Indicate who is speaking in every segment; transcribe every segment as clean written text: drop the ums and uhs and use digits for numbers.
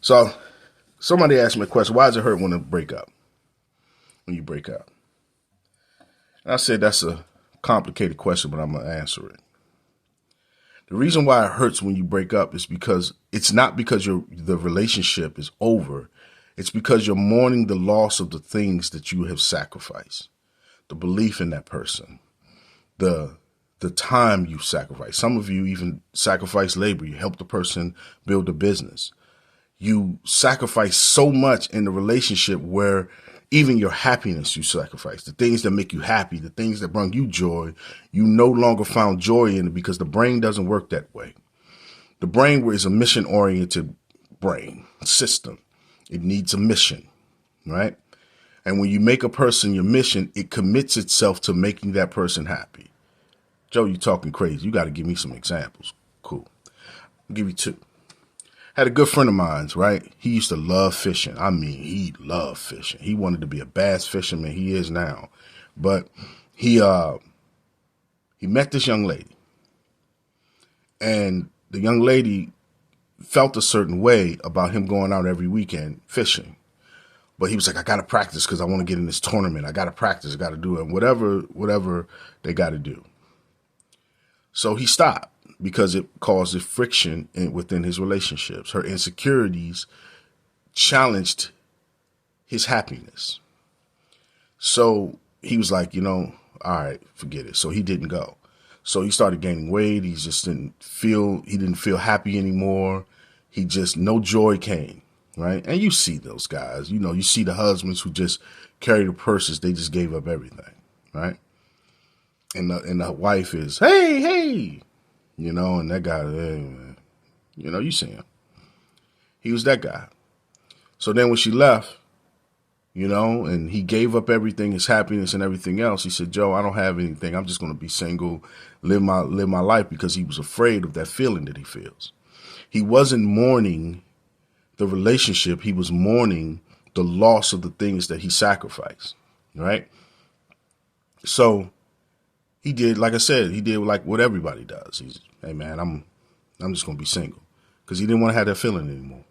Speaker 1: So somebody asked me a question, why does it hurt when you break up? And I said, that's a complicated question, but I'm going to answer it. The reason why it hurts when you break up is because it's not because the relationship is over. It's because you're mourning the loss of the things that you have sacrificed, the belief in that person, the time you sacrifice. Some of you even sacrifice labor. You help the person build a business. You sacrifice so much in the relationship where even your happiness you sacrifice, the things that make you happy, the things that bring you joy, you no longer found joy in it because the brain doesn't work that way. The brain is a mission-oriented brain system. It needs a mission, right? And when you make a person your mission, it commits itself to making that person happy. Joe, you talking crazy. You got to give me some examples. Cool. I'll give you two. Had a good friend of mine, right? He used to love fishing. I mean, he loved fishing. He wanted to be a bass fisherman. He is now. But he met this young lady. And the young lady felt a certain way about him going out every weekend fishing. But he was like, I got to practice because I want to get in this tournament. I got to practice. I got to do it. Whatever they got to do. So he stopped because it caused a friction within his relationships. Her insecurities challenged his happiness. So he was like, all right, forget it. So he didn't go. So he started gaining weight. He just didn't feel happy anymore. No joy came, right? And you see those guys, you see the husbands who just carry the purses. They just gave up everything, right? And the wife is, hey, and that guy, you see him. He was that guy. So then when she left, and he gave up everything, his happiness and everything else, he said, Joe, I don't have anything. I'm just going to be single, live my life, because he was afraid of that feeling that he feels. He wasn't mourning the relationship. He was mourning the loss of the things that he sacrificed, right? So he did, like I said, he did like what everybody does. He's, hey man, I'm just going to be single, because he didn't want to have that feeling anymore.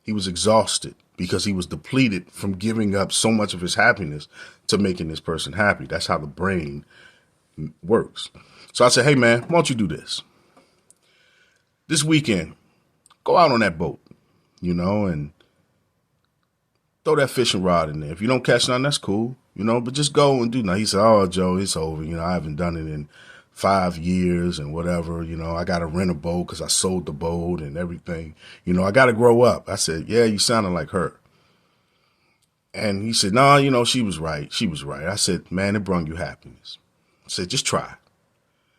Speaker 1: He was exhausted because he was depleted from giving up so much of his happiness to making this person happy. That's how the brain works. So I said, hey man, why don't you do this? This weekend, go out on that boat, and throw that fishing rod in there. If you don't catch none, that's cool, but just go and do nothing. He said, oh, Joe, it's over. I haven't done it in 5 years and whatever. I got to rent a boat because I sold the boat and everything. I got to grow up. I said, yeah, you sounded like her. And he said, no, she was right. She was right. I said, man, it brought you happiness. I said, just try.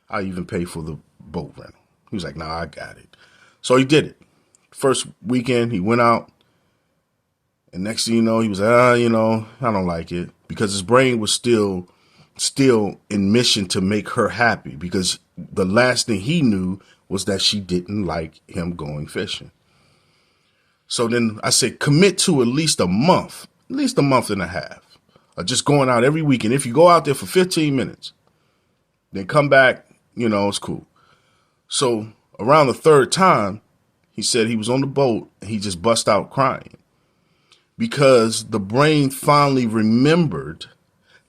Speaker 1: I even pay for the boat rental. He was like, no, I got it. So he did it. First weekend, he went out. And next thing you know, he was like, I don't like it, because his brain was still in mission to make her happy, because the last thing he knew was that she didn't like him going fishing. So then I said, commit to at least a month and a half of just going out every weekend. If you go out there for 15 minutes, then come back, it's cool. So around the third time, he said he was on the boat and he just bust out crying, because the brain finally remembered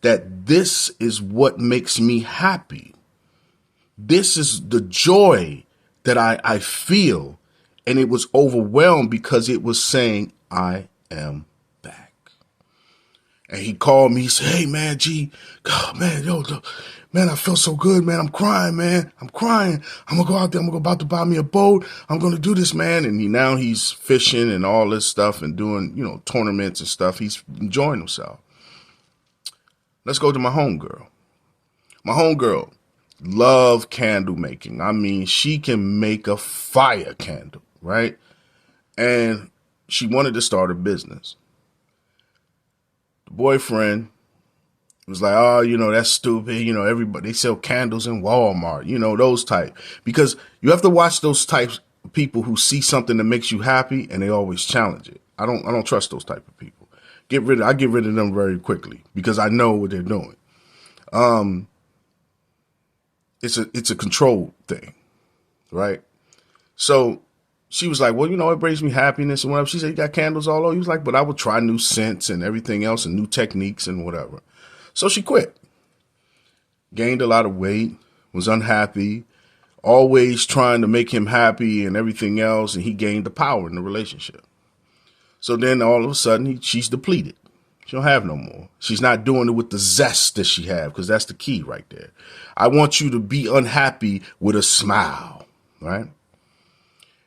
Speaker 1: that this is what makes me happy. This is the joy that I feel. And it was overwhelmed because it was saying, I am back. And he called me. He said, hey, man, G, God, man, man, I feel so good, man. I'm crying, man. I'm crying. I'm going to go out there. I'm about to buy me a boat. I'm going to do this, man. And now he's fishing and all this stuff and doing, tournaments and stuff. He's enjoying himself. Let's go to my homegirl. My homegirl love candle making. I mean, she can make a fire candle, right? And she wanted to start a business. The boyfriend was like, oh, that's stupid. Everybody, they sell candles in Walmart, those type. Because you have to watch those types of people who see something that makes you happy and they always challenge it. I don't trust those type of people. I get rid of them very quickly because I know what they're doing. It's a control thing, right? So she was like, well, you know, it brings me happiness and whatever. She said, you got candles all over. He was like, but I would try new scents and everything else and new techniques and whatever. So she quit. Gained a lot of weight, was unhappy, always trying to make him happy and everything else. And he gained the power in the relationship. So then all of a sudden she's depleted. She don't have no more. She's not doing it with the zest that she had, because that's the key right there. I want you to be unhappy with a smile, right?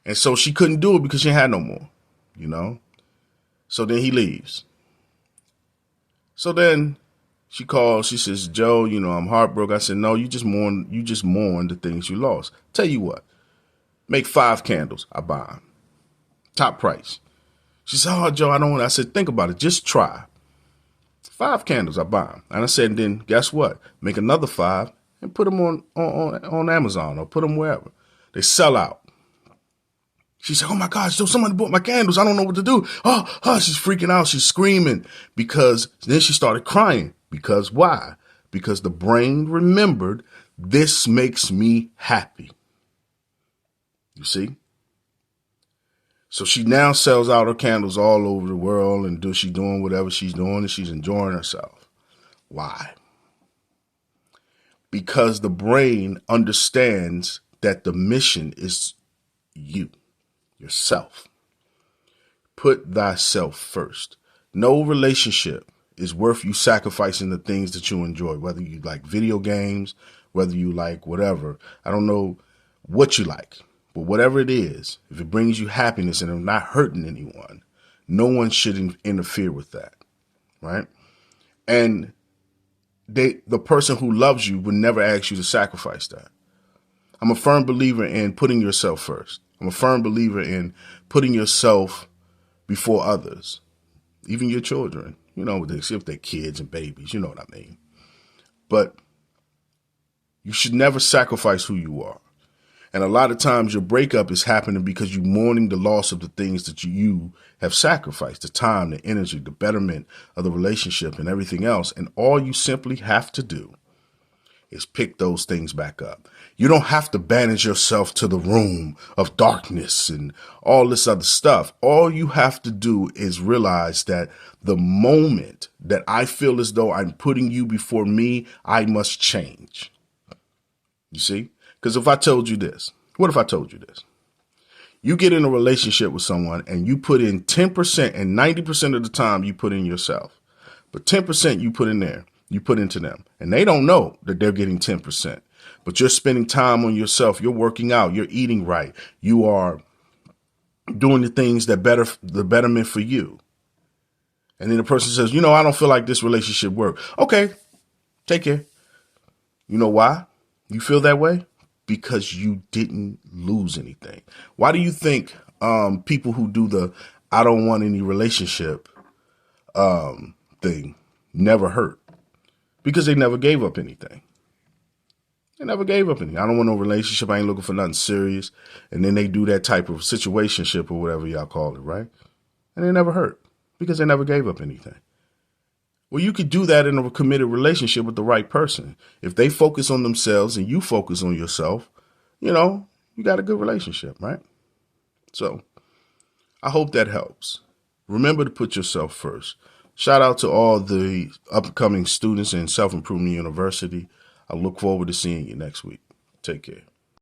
Speaker 1: And so she couldn't do it because she had no more, you know? So then he leaves. So then she calls, she says, Joe, you know, I'm heartbroken. I said, no, you just mourn the things you lost. Tell you what, make 5 candles. I buy them. Top price. She said, oh, Joe, I don't want to. I said, think about it. Just try. 5 candles, I buy them. And I said, then guess what? Make another 5 and put them on Amazon or put them wherever. They sell out. She said, oh my gosh, Joe, somebody bought my candles. I don't know what to do. Oh, she's freaking out. She's screaming because then she started crying. Because why? Because the brain remembered, this makes me happy. You see? So she now sells out her candles all over the world, and she's doing whatever she's doing, and she's enjoying herself. Why? Because the brain understands that the mission is you, yourself. Put thyself first. No relationship is worth you sacrificing the things that you enjoy, whether you like video games, whether you like whatever. I don't know what you like. But whatever it is, if it brings you happiness and it's not hurting anyone, no one should interfere with that, right? And the person who loves you would never ask you to sacrifice that. I'm a firm believer in putting yourself first. I'm a firm believer in putting yourself before others, even your children, you know, if they're kids and babies, you know what I mean. But you should never sacrifice who you are. And a lot of times your breakup is happening because you're mourning the loss of the things that you have sacrificed, the time, the energy, the betterment of the relationship and everything else. And all you simply have to do is pick those things back up. You don't have to banish yourself to the room of darkness and all this other stuff. All you have to do is realize that the moment that I feel as though I'm putting you before me, I must change. You see? Because if I told you this, what if I told you this? You get in a relationship with someone and you put in 10% and 90% of the time you put in yourself. But 10% you put in there, you put into them. And they don't know that they're getting 10%. But you're spending time on yourself. You're working out. You're eating right. You are doing the things that the betterment for you. And then the person says, you know, I don't feel like this relationship works. Okay, take care. You know why you feel that way? Because you didn't lose anything. Why do you think people who do the I don't want any relationship thing never hurt? Because they never gave up anything. They never gave up anything. I don't want no relationship. I ain't looking for nothing serious. And then they do that type of situationship or whatever y'all call it, right? And they never hurt because they never gave up anything. Well, you could do that in a committed relationship with the right person. If they focus on themselves and you focus on yourself, you know, you got a good relationship, right? So I hope that helps. Remember to put yourself first. Shout out to all the upcoming students in Self-Improvement University. I look forward to seeing you next week. Take care.